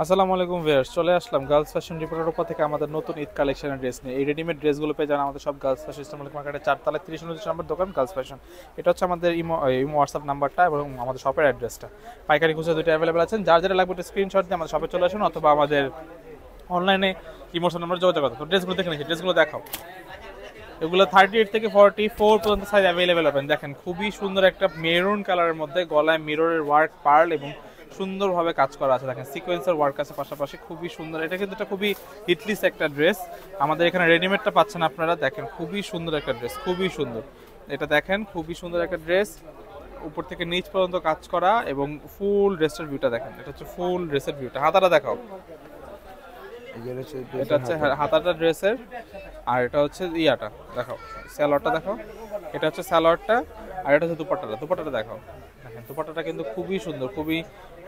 আসসালামু আলাইকুম ভিউয়ার্স, চলে আসলাম গার্লস ফ্যাশন রিপোর্টের উপর থেকে আমাদের নতুন ঈদ কালেকশনের ড্রেস নিয়ে। এই রেডিমেড ড্রেসগুলো পেয়ে যান আমাদের সব গার্লস ফ্যাশন ইসলামিক মার্কেটের 4 তলায় 30 নম্বর দোকান গার্লস ফ্যাশন। এটা হচ্ছে আমাদের ইমো হোয়াটসঅ্যাপ নাম্বারটা এবং আমাদের শপের অ্যাড্রেসটা। পাইকারি খুচরা দুটো অ্যাভেলেবেল আছেন, যার যেটা লাগবে স্ক্রিনশট দিয়ে আমাদের শপে চলে আসুন অথবা আমাদের অনলাইনে ইমোশন নাম্বার যোগাযোগ করতে। তো ড্রেসগুলো দেখে নিচ্ছি, ড্রেসগুলো দেখাও। এগুলো 38 থেকে 44 পর্যন্ত সাইজ অ্যাভেলেবেল পাবেন। দেখেন খুবই সুন্দর একটা মেরুন কালারের মধ্যে গলায় মিররের ওয়ার্ক, পার্ল এবং সুন্দরভাবে কাজ করা আছে। দেখেন সিকোয়েন্সের ওয়ার্ক আছে পাশাপাশি, খুবই সুন্দর। এটা কিন্তু একটা খুবই হিটলিস একটা ড্রেস। আমাদের এখানে রেডিমেডটা পাচ্ছেন আপনারা। দেখেন খুবই সুন্দর একটা ড্রেস, খুবই সুন্দর। এটা দেখেন খুবই সুন্দর একটা ড্রেস, উপর থেকে নিচ পর্যন্ত কাজ করা এবং ফুল ড্রেসের ভিউটা দেখেন। এটা হচ্ছে ফুল ড্রেসের ভিউটা। হাতাটা দেখাও। এটা হচ্ছে হাতাটা ড্রেসের, আর এটা হচ্ছে ইয়াটা দেখাও, স্যালোয়ারটা দেখাও। এটা হচ্ছে স্যালোয়ারটা, আর এটা হচ্ছে দুপাট্টাটা। দুপাট্টাটা দেখাও। দেখেন দুপাট্টাটা কিন্তু খুবই সুন্দর, খুবই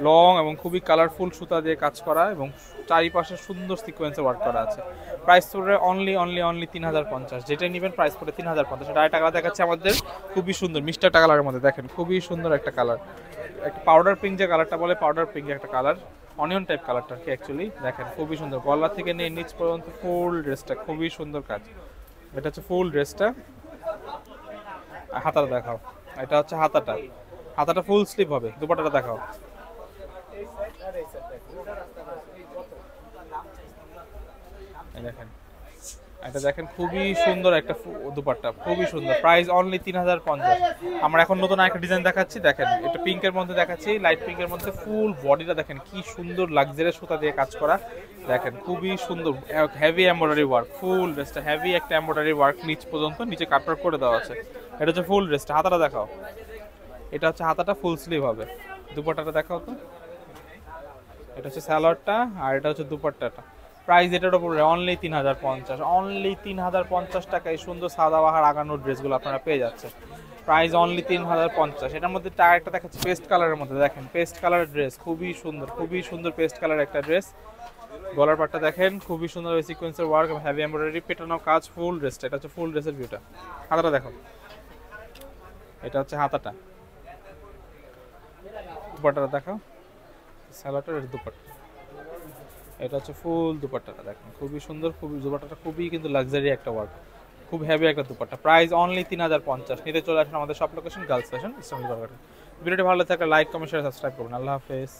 লং এবং খুবই কালারফুল সুতা দিয়ে কাজ করা এবং চারিপাশে সুন্দর সিকোয়েন্সে ওয়ার্ক করা আছে। প্রাইস পড়ে অনলি 3050। যেটাই নেবেন প্রাইস পড়ে 3050। এটা আরেকটা কালার দেখাচ্ছে আমাদের, খুবই সুন্দর মিষ্টি একটা কালারের মধ্যে। দেখেন খুবই সুন্দর একটা কালার, একটা পাউডার পিঙ্ক যে কালারটা বলে, পাউডার পিঙ্ক একটা কালার, অনিয়ন টাইপ কালারটা কি অ্যাকচুয়ালি। দেখেন খুবই সুন্দর, গলা থেকে নিয়ে নিচ পর্যন্ত ফুল ড্রেসটা খুবই সুন্দর কাজ। এটা হচ্ছে ফুল ড্রেসটা। হাতাটা দেখাও। এটা হচ্ছে হাতাটা, হাতাটা ফুল স্লিভ হবে। দুপাট্টাটা দেখাও। এই দেখেন, এটা দেখেন খুবই সুন্দর একটা দুপাট্টা, খুবই সুন্দর। Price only 3050। আমরা এখন নতুন একটা ডিজাইন দেখাচ্ছি। দেখেন এটা পিঙ্কের মধ্যে দেখাচ্ছি, লাইট পিঙ্কের মধ্যে। ফুল বডিটা দেখেন কি সুন্দর লাক্সারিয়াস সুতা দিয়ে কাজ করা। দেখেন খুবই সুন্দর, হেভি এমব্রয়ডারি ওয়ার্ক। ফুল ড্রেসটা হেভি একটা এমব্রয়ডারি ওয়ার্ক নিচ পর্যন্ত, নিচে কাটওয়ার্ক করে দেওয়া আছে। এটা হচ্ছে ফুল ড্রেসটা। হাতাটা দেখাও। এটা হচ্ছে হাতাটা ফুল স্লিভ হবে। দুপাট্টাটা দেখাও তো। এটা হচ্ছে স্যালোয়ারটা, আর এটা হচ্ছে দুপাট্টাটা। প্রাইস এটার উপরে অনলি 3050। অনলি 3050 টাকায় সুন্দর সাদাবাহার আগানোর ড্রেসগুলো আপনারা পেয়ে যাচ্ছেন। Price only 3050। এটার মধ্যে একটা দেখাচ্ছে পেস্ট কালারের মধ্যে। দেখেন পেস্ট কালারের ড্রেস, খুবই সুন্দর, খুবই সুন্দর পেস্ট কালার একটা ড্রেস। গলার পাটটা দেখেন খুবই সুন্দর সিকোয়েন্সের ওয়ার্ক, হেভি এমব্রয়ডারি, পেটানো কাজ, ফুল ড্রেসটা। এটা হচ্ছে ফুল ড্রেসের ভিউটা। হাতাটা দেখো। এটা হচ্ছে হাতাটা। দুপাট্টাটা দেখো। স্যালোয়ারটা, এটা দুপাট্টা। এটা হচ্ছে ফুল দুপাট্টাটা। দেখেন খুবই সুন্দর, খুবই দুপাট্টাটা খুবই কিন্তু লাক্সারি একটা ওয়ার্ক, খুব হেভি একটা দুপাট্টা। Price only 3050। নিতে চলে আসেন আমাদের সব লোকেশন গার্লস ফ্যাশন ইসলামী বাজারে। ভিডিওটি ভালো থাকলে লাইক, কমেন্ট, শেয়ার, সাবস্ক্রাইব করবেন। আল্লাহ হাফেজ।